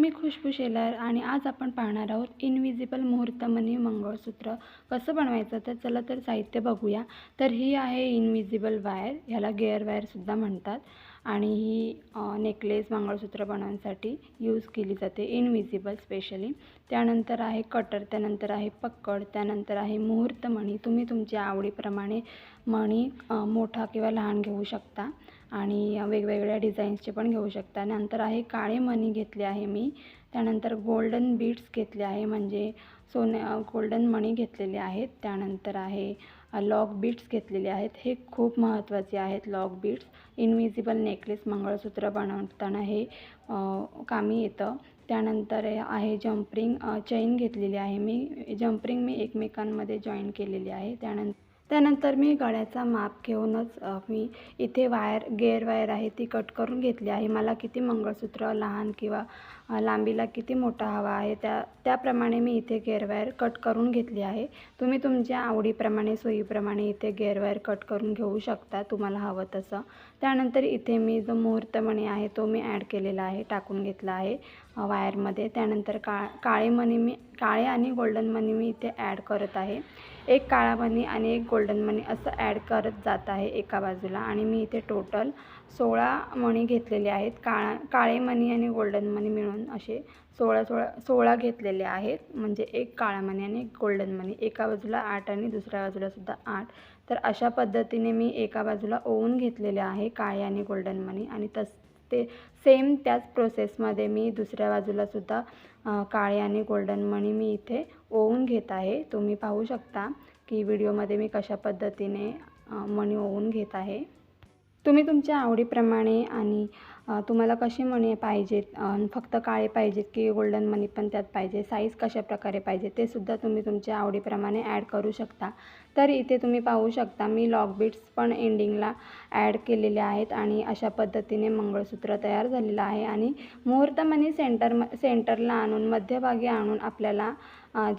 मी खुशबू शेलार आणि आज आपण पाहणार आहोत इनविजिबल मुहूर्तमणी मंगळसूत्र कसं बनवायचं. तर चला तर साहित्य बघूया. तर ही आहे इनविजिबल वायर, ह्याला गेअर वायरसुद्धा म्हणतात आणि ही नेकलेस मंगळसूत्र बनवण्यासाठी यूज केली जाते, इनविजिबल स्पेशली. त्यानंतर आहे कटर, त्यानंतर आहे पक्कड, त्यानंतर आहे मुहूर्तमणी. तुम्ही तुमच्या आवडीप्रमाणे मणी मोठा किंवा लहान घेऊ शकता आणि वेगवेगळ्या डिझाईन्सचे पण घेऊ शकता. नंतर आहे काळे मणी घेतले आहे मी. त्यानंतर गोल्डन बीड्स घेतले आहे, म्हणजे गोल्डन मणी घेतलेले आहेत. त्यानंतर आहे लॉक बीड्स घेतलेले आहेत. हे खूप महत्त्वाचे आहेत लॉक बीड्स. इनविजिबल नेकलेस मंगळसूत्र बनवताना हे कामी येतं. त्यानंतर आहे जम्परिंग चेन घेतलेली आहे मी. जम्परिंग मी एकमेकांमध्ये जॉईन केलेली आहे. त्यानंतर मी गळ्याचा माप घेऊनच मी इथे गेअर वायर आहे ती कट करून घेतली आहे. मला किती मंगळसूत्र लहान किंवा लांबीला किती मोठा हवा आहे त्याप्रमाणे मी इथे गेअर वायर कट करून घेतली आहे. तुम्ही तुमच्या आवडीप्रमाणे सोयीप्रमाणे इथे गेअर वायर कट करून घेऊ शकता तुम्हाला हवं तसं. त्यानंतर इथे मी जो मुहूर्तमणी आहे तो मी ॲड केलेला आहे, टाकून घेतला आहे वायरमध्ये. त्यानंतर काळे आणि गोल्डन मणी मी इथे ॲड करत आहे. एक काळा मणी आणि एक गोल्डन मणी असं ॲड करत जात आहे एका बाजूला. आणि मी इथे टोटल 16 मणी घेतलेले आहेत. काळे मणी आणि गोल्डन मणी मिळून असे 16 घेतलेले आहेत. म्हणजे एक काळा मणी आणि एक गोल्डन मणी, एका बाजूला 8 आणि दुसऱ्या बाजूलासुद्धा 8. तर अशा पद्धतीने मी एका बाजूला ओवून घेतलेले आहे काळे आणि गोल्डन मणी. आणि ते सेम त्याच प्रोसेसमध्ये मी दुसऱ्या बाजूलासुद्धा काळे आणि गोल्डन मणी मी इथे ओवून घेत आहे. तुम्ही पाहू शकता की व्हिडिओमध्ये मी कशा पद्धतीने मणी ओवून घेत आहे. तुम्ही तुमच्या आवडीप्रमाणे आणि तुम्हाला कशी मणी पाहिजेत, फक्त काळे पाहिजेत की गोल्डन मणी पण त्यात पाहिजे, साईज कशाप्रकारे पाहिजे ते सुद्धा तुम्ही तुमच्या आवडीप्रमाणे ॲड करू शकता. तर इथे तुम्ही पाहू शकता मी लॉक बीड्स पण एंडिंगला ॲड केलेले आहेत आणि अशा पद्धतीने मंगळसूत्र तयार झालेलं आहे. आणि मुहूर्तमणी सेंटरला आणून मध्यभागी आणून आपल्याला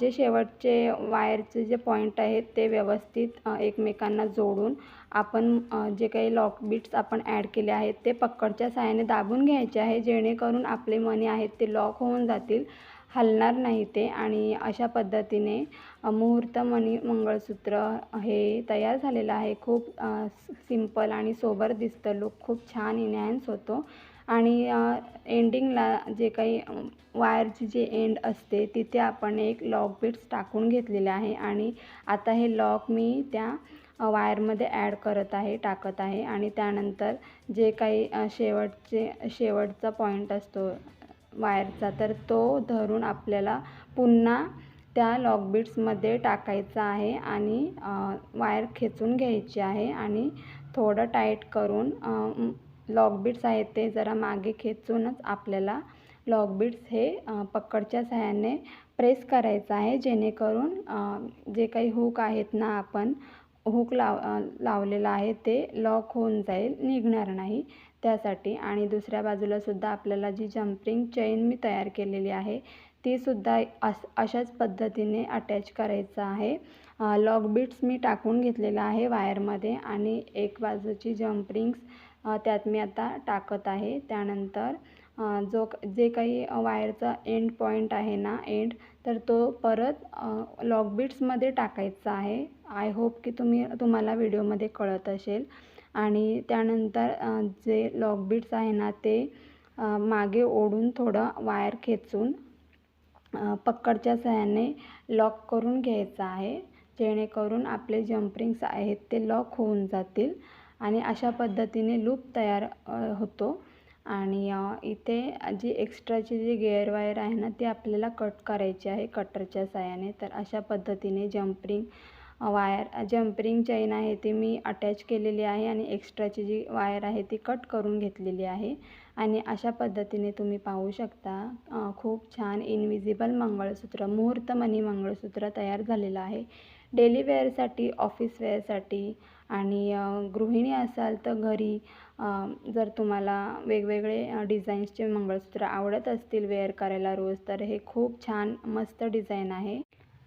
जे शेवटचे वायरचे जे पॉईंट आहेत ते व्यवस्थित एकमेकांना जोडून आपण जे काही लॉक बीट्स आपण ॲड केले आहेत ते पक्कडच्या साहाय्याने दाबून घ्यायचे आहे, जेणेकरून आपले मणी आहेत ते लॉक होऊन जातील, हलणार नाही ते. आणि अशा पद्धतीने मुहूर्तमणी मंगळसूत्र हे तयार झालेलं आहे. खूप सिंपल आणि सोबर दिसतं, लुक खूप छान इन्हॅन्स होतो. आणि एंडिंगला जे काही वायरची जे एंड असते तिथे आपण एक लॉक बीट्स टाकून घेतलेले आहे. आणि आता हे लॉक मी त्या वायरमध्ये ॲड करत आहे, टाकत आहे. आणि त्यानंतर जे काही शेवटचा पॉईंट असतो वायरचा, तर तो धरून आपल्याला पुन्हा त्या लॉक बीट्समध्ये टाकायचा आहे आणि वायर खेचून घ्यायची आहे. आणि थोडं टाईट करून लॉक बीट्स आहेत ते जरा मागे खेचूनच आपल्याला लॉक बीट्स हे पक्कडच्या साहाय्याने प्रेस करायचं आहे, जेणेकरून जे काही हुक आहेत ना, आपण हुक लावलेला आहे ते लॉक होऊन जाईल, निघणार नाही त्यासाठी. आणि दुसऱ्या बाजूलासुद्धा आपल्याला जी जम्परिंग चेन मी तयार केलेली आहे तीसुद्धा अशाच पद्धतीने अटॅच करायचं आहे. लॉक बीट्स मी टाकून घेतलेला आहे वायरमध्ये आणि एक बाजूची जम्परिंग्स त्यात मी आता टाकत आहे. त्यानंतर जे काही वायरचा एंड पॉईंट आहे ना, तर तो परत लॉक बीट्समध्ये टाकायचा आहे. आय होप की तुम्हाला व्हिडिओमध्ये कळत असेल. आणि त्यानंतर जे लॉक बीट्स आहे ना ते मागे ओढून थोडं वायर खेचून पक्कडच्या साहाय्याने लॉक करून घ्यायचं आहे, जेणेकरून आपले जम्परिंग्स आहेत ते लॉक होऊन जातील. आणि अशा पद्धतीने लूप तयार होतो. आणि इथे जी एक्स्ट्राची जी गेअर वायर आहे ना ती आपल्याला कट करायची आहे कटरच्या साहाय्याने. तर अशा पद्धतीने जम्परिंग चेन आहे ती मी अटॅच केलेली आहे आणि एक्स्ट्राची जी वायर आहे ती कट करून घेतलेली आहे. आणि अशा पद्धतीने तुम्ही पाहू शकता खूप छान इनविजिबल मंगळसूत्र, मुहूर्तमणी मंगळसूत्र तयार झालेलं आहे. डेली वेअरसाठी, ऑफिस वेअरसाठी आणि गृहिणी असाल तर घरी जर तुम्हाला वेगवेगळे डिझाईन्सचे मंगळसूत्र आवडत असतील वेअर करायला रोज, तर हे खूप छान मस्त डिझाईन आहे.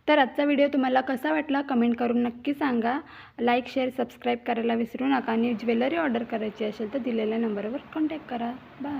तर आजचा व्हिडिओ तुम्हाला कसा वाटला कमेंट करून नक्की सांगा. लाईक, शेअर, सबस्क्राईब करायला विसरू नका. आणि ज्वेलरी ऑर्डर करायची असेल तर दिलेल्या नंबरवर कॉन्टॅक्ट करा. बाय.